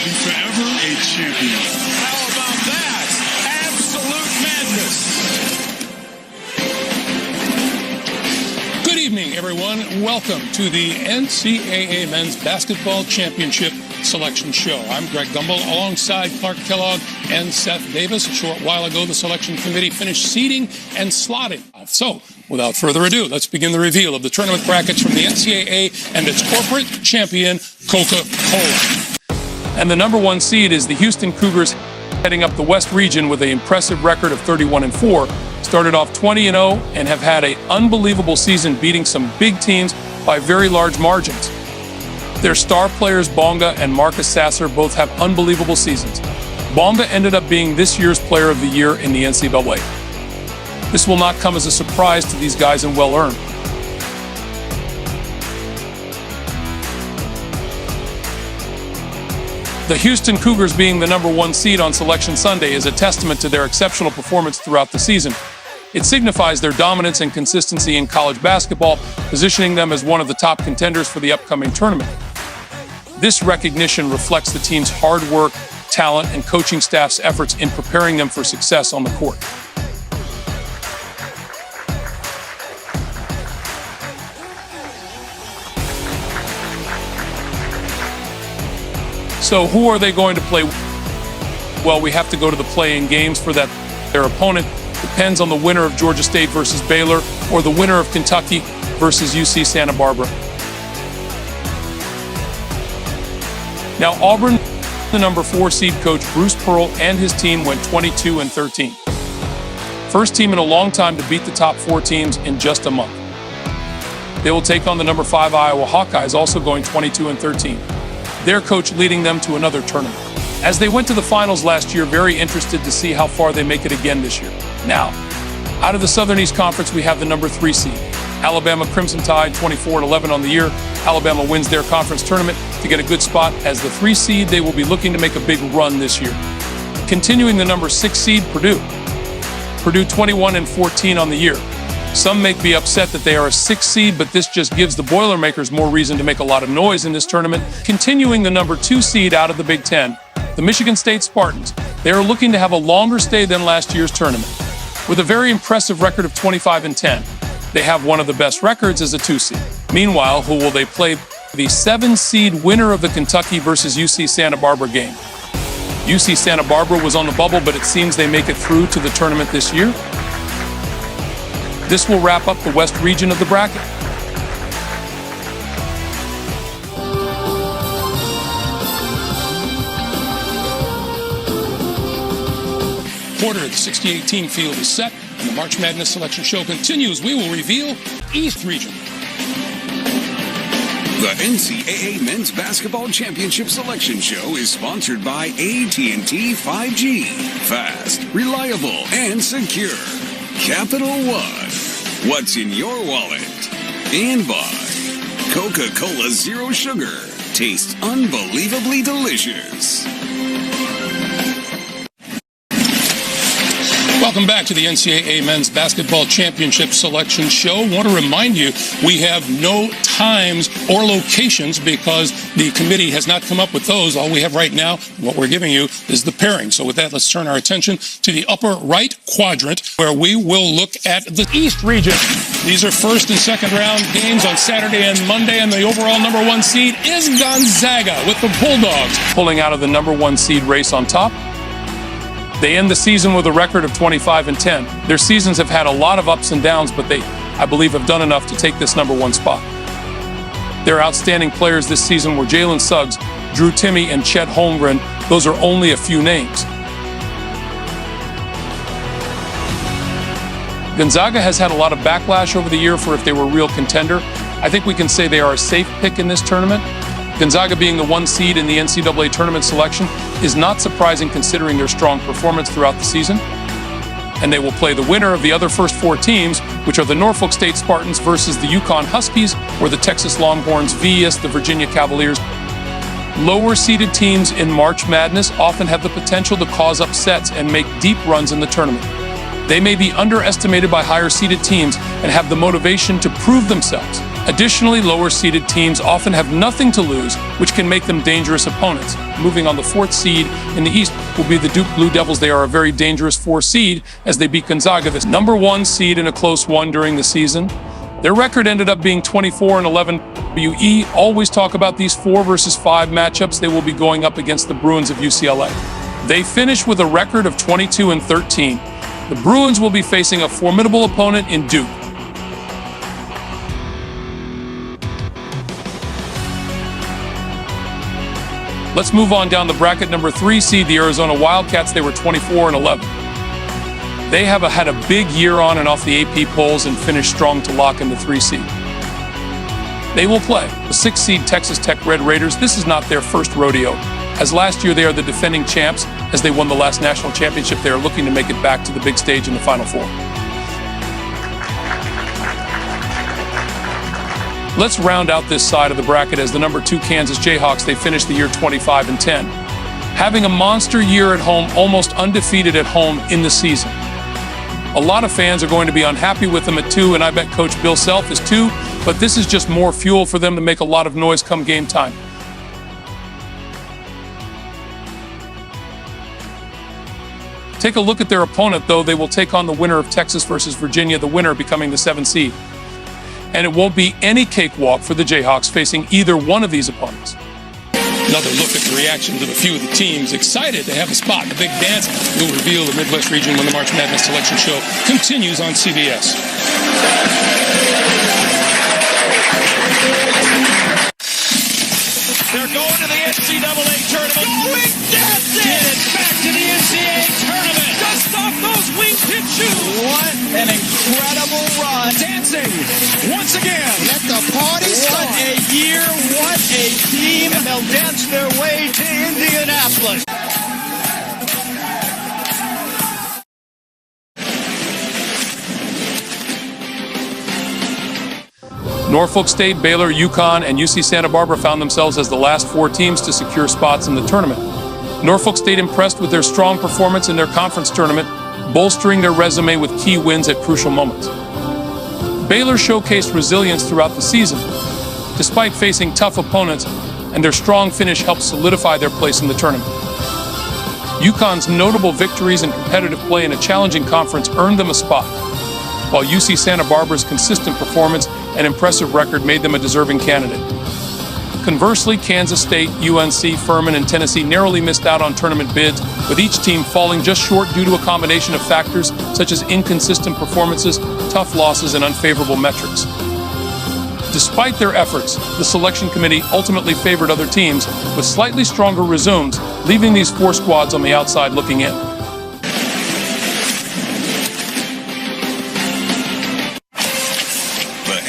be forever a champion. How about that? Absolute madness. Good evening, everyone. Welcome to the NCAA Men's Basketball Championship Selection Show. I'm Greg Gumbel alongside Clark Kellogg and Seth Davis. A short while ago, the selection committee finished seeding and slotting. So, without further ado, let's begin the reveal of the tournament brackets from the NCAA and its corporate champion, Coca-Cola. And the number one seed is the Houston Cougars, heading up the West region with an impressive record of 31-4. Started off 20-0 and have had an unbelievable season, beating some big teams by very large margins. Their star players, Bonga and Marcus Sasser, both have unbelievable seasons. Bonga ended up being this year's Player of the Year in the NCAA. This will not come as a surprise to these guys and well earned. The Houston Cougars being the number one seed on Selection Sunday is a testament to their exceptional performance throughout the season. It signifies their dominance and consistency in college basketball, positioning them as one of the top contenders for the upcoming tournament. This recognition reflects the team's hard work, talent, and coaching staff's efforts in preparing them for success on the court. So who are they going to play? Well, we have to go to the play-in games for that. Their opponent depends on the winner of Georgia State versus Baylor or the winner of Kentucky versus UC Santa Barbara. Now, Auburn, the number 4 seed coach Bruce Pearl and his team went 22-13. First team in a long time to beat the top 4 teams in just a month. They will take on the number 5 Iowa Hawkeyes, also going 22-13. Their coach leading them to another tournament. As they went to the finals last year, very interested to see how far they make it again this year. Now, out of the Southern East Conference, we have the number 3 seed. Alabama Crimson Tide, 24-11 on the year. Alabama wins their conference tournament to get a good spot. As the 3 seed, they will be looking to make a big run this year. Continuing the number 6 seed, Purdue. Purdue 21-14 on the year. Some may be upset that they are a 6 seed, but this just gives the Boilermakers more reason to make a lot of noise in this tournament. Continuing the number 2 seed out of the Big Ten, the Michigan State Spartans. They are looking to have a longer stay than last year's tournament. With a very impressive record of 25-10, they have one of the best records as a 2 seed. Meanwhile, who will they play? The 7 seed winner of the Kentucky versus UC Santa Barbara game. UC Santa Barbara was on the bubble, but it seems they make it through to the tournament this year. This will wrap up the West region of the bracket. Quarter of the 60-18 field is set, and the March Madness Selection Show continues. We will reveal East Region. The NCAA Men's Basketball Championship Selection Show is sponsored by AT&T 5G. Fast, reliable, and secure. Capital One. What's in your wallet? And by Coca-Cola Zero Sugar. Tastes unbelievably delicious. Welcome back to the NCAA Men's Basketball Championship Selection Show. I want to remind you, we have no times or locations because the committee has not come up with those. All we have right now, what we're giving you, is the pairing. So with that, let's turn our attention to the upper right quadrant, where we will look at the East region. These are first and second round games on Saturday and Monday, and the overall number 1 seed is Gonzaga, with the Bulldogs pulling out of the number 1 seed race on top. They end the season with a record of 25-10. Their seasons have had a lot of ups and downs, but they, I believe, have done enough to take this number 1 spot. Their outstanding players this season were Jalen Suggs, Drew Timme, and Chet Holmgren. Those are only a few names. Gonzaga has had a lot of backlash over the year for if they were a real contender. I think we can say they are a safe pick in this tournament. Gonzaga being the 1 seed in the NCAA tournament selection is not surprising considering their strong performance throughout the season. And they will play the winner of the other first 4 teams, which are the Norfolk State Spartans versus the UConn Huskies, or the Texas Longhorns vs. the Virginia Cavaliers. Lower-seeded teams in March Madness often have the potential to cause upsets and make deep runs in the tournament. They may be underestimated by higher-seeded teams and have the motivation to prove themselves. Additionally, lower-seeded teams often have nothing to lose, which can make them dangerous opponents. Moving on, the 4th seed in the East will be the Duke Blue Devils. They are a very dangerous 4 seed as they beat Gonzaga, the number 1 seed in a close one during the season. Their record ended up being 24-11. WE always talk about these 4 versus 5 matchups. They will be going up against the Bruins of UCLA. They finished with a record of 22-13. The Bruins will be facing a formidable opponent in Duke. Let's move on down the bracket. Number 3 seed, the Arizona Wildcats. They were 24-11. They have had a big year on and off the AP polls and finished strong to lock in the 3 seed. They will play the 6 seed Texas Tech Red Raiders. This is not their first rodeo, as last year they are the defending champs as they won the last national championship. They are looking to make it back to the big stage in the Final Four. Let's round out this side of the bracket as the number 2 Kansas Jayhawks. They finished the year 25-10. Having a monster year at home, almost undefeated at home in the season. A lot of fans are going to be unhappy with them at 2, and I bet Coach Bill Self is too, but this is just more fuel for them to make a lot of noise come game time. Take a look at their opponent, though. They will take on the winner of Texas versus Virginia, the winner becoming the 7th seed. And it won't be any cakewalk for the Jayhawks facing either one of these opponents. Another look at the reactions of a few of the teams excited to have a spot in the big dance. We'll reveal the Midwest region when the March Madness Selection Show continues on CBS. They're going to the NCAA tournament. Going dancing! Get it back to the NCAA tournament. Dust off those wingtip shoes. What an incredible run. Dancing once again. Let the party start. What a year. What a team. And they'll dance their way to Indianapolis. Norfolk State, Baylor, UConn, and UC Santa Barbara found themselves as the last 4 teams to secure spots in the tournament. Norfolk State impressed with their strong performance in their conference tournament, bolstering their resume with key wins at crucial moments. Baylor showcased resilience throughout the season, despite facing tough opponents, and their strong finish helped solidify their place in the tournament. UConn's notable victories and competitive play in a challenging conference earned them a spot, while UC Santa Barbara's consistent performance and impressive record made them a deserving candidate. Conversely, Kansas State, UNC, Furman, and Tennessee narrowly missed out on tournament bids, with each team falling just short due to a combination of factors such as inconsistent performances, tough losses, and unfavorable metrics. Despite their efforts, the selection committee ultimately favored other teams with slightly stronger resumes, leaving these 4 squads on the outside looking in.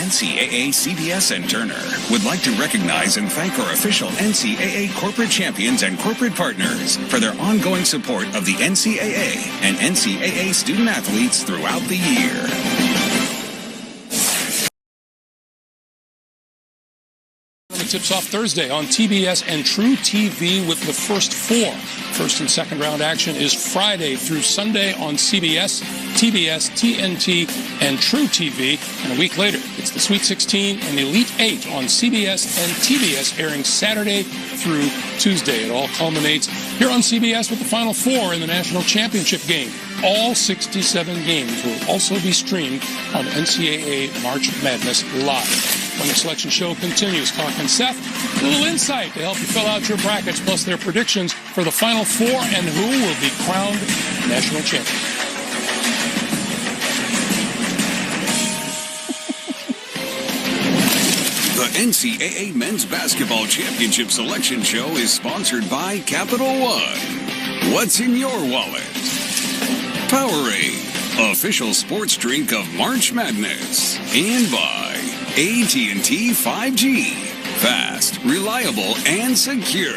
NCAA, CBS, and Turner would like to recognize and thank our official NCAA corporate champions and corporate partners for their ongoing support of the NCAA and NCAA student athletes throughout the year. Tips off Thursday on TBS and True TV with the first 4. First and second round action is Friday through Sunday on CBS, TBS, TNT, and True TV. And a week later, it's the Sweet 16 and Elite 8 on CBS and TBS, airing Saturday through Tuesday. It all culminates here on CBS with the Final 4 in the national championship game. All 67 games will also be streamed on NCAA March Madness Live. When the selection show continues, talking Seth, a little insight to help you fill out your brackets, plus their predictions for the Final 4 and who will be crowned national champion. The NCAA Men's Basketball Championship Selection Show is sponsored by Capital One. What's in your wallet? Powerade, official sports drink of March Madness. And by AT&T 5G. Fast, reliable, and secure.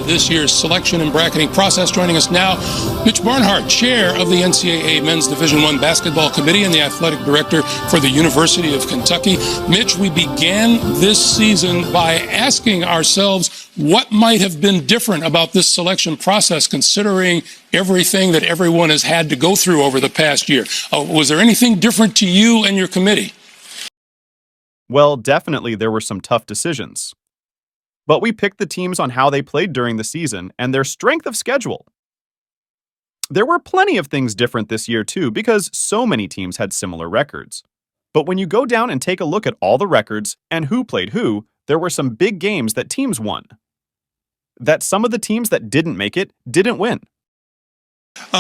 this year's selection and bracketing process. Joining us now, Mitch Barnhart, chair of the NCAA Men's Division I Basketball Committee and the athletic director for the University of Kentucky. Mitch, we began this season by asking ourselves what might have been different about this selection process, considering everything that everyone has had to go through over the past year. Was there anything different to you and your committee? Well, definitely there were some tough decisions. But we picked the teams on how they played during the season and their strength of schedule. There were plenty of things different this year too, because so many teams had similar records. But when you go down and take a look at all the records and who played who, there were some big games that teams won. That some of the teams that didn't make it didn't win.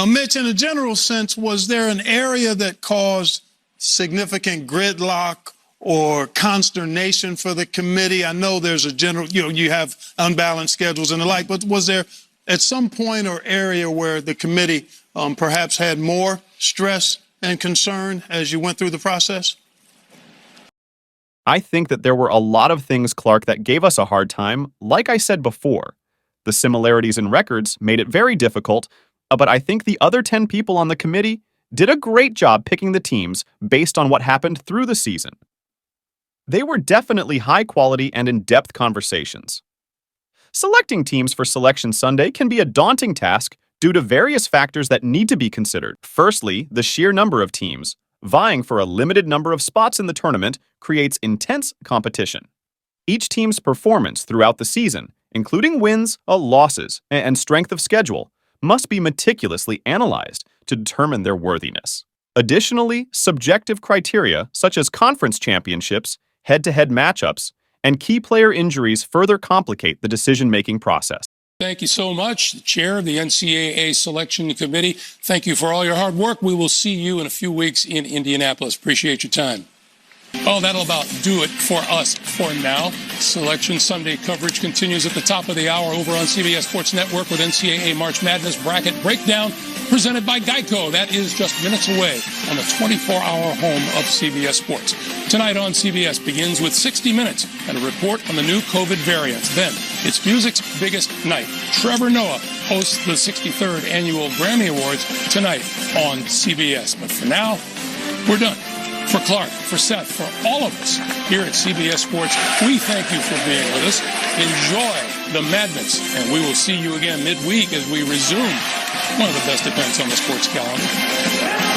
Mitch, in a general sense, was there an area that caused significant gridlock or consternation for the committee? I know there's a general, you have unbalanced schedules and the like, but was there at some point or area where the committee perhaps had more stress and concern as you went through the process? I think that there were a lot of things, Clark, that gave us a hard time. Like I said before, the similarities in records made it very difficult, but I think the other 10 people on the committee did a great job picking the teams based on what happened through the season. They were definitely high-quality and in-depth conversations. Selecting teams for Selection Sunday can be a daunting task due to various factors that need to be considered. Firstly, the sheer number of teams. Vying for a limited number of spots in the tournament creates intense competition. Each team's performance throughout the season, including wins, losses, and strength of schedule, must be meticulously analyzed to determine their worthiness. Additionally, subjective criteria such as conference championships, head-to-head matchups, and key player injuries further complicate the decision-making process. Thank you so much, the chair of the NCAA Selection Committee. Thank you for all your hard work. We will see you in a few weeks in Indianapolis. Appreciate your time. Oh, that'll about do it for us for now. Selection Sunday coverage continues at the top of the hour over on CBS Sports Network with NCAA March Madness Bracket Breakdown presented by Geico. That is just minutes away on the 24-hour home of CBS Sports. Tonight on CBS begins with 60 Minutes and a report on the new COVID variants. Then, it's music's biggest night. Trevor Noah hosts the 63rd Annual Grammy Awards tonight on CBS. But for now, we're done. For Clark, for Seth, for all of us here at CBS Sports, we thank you for being with us. Enjoy the madness, and we will see you again midweek as we resume one of the best events on the sports calendar.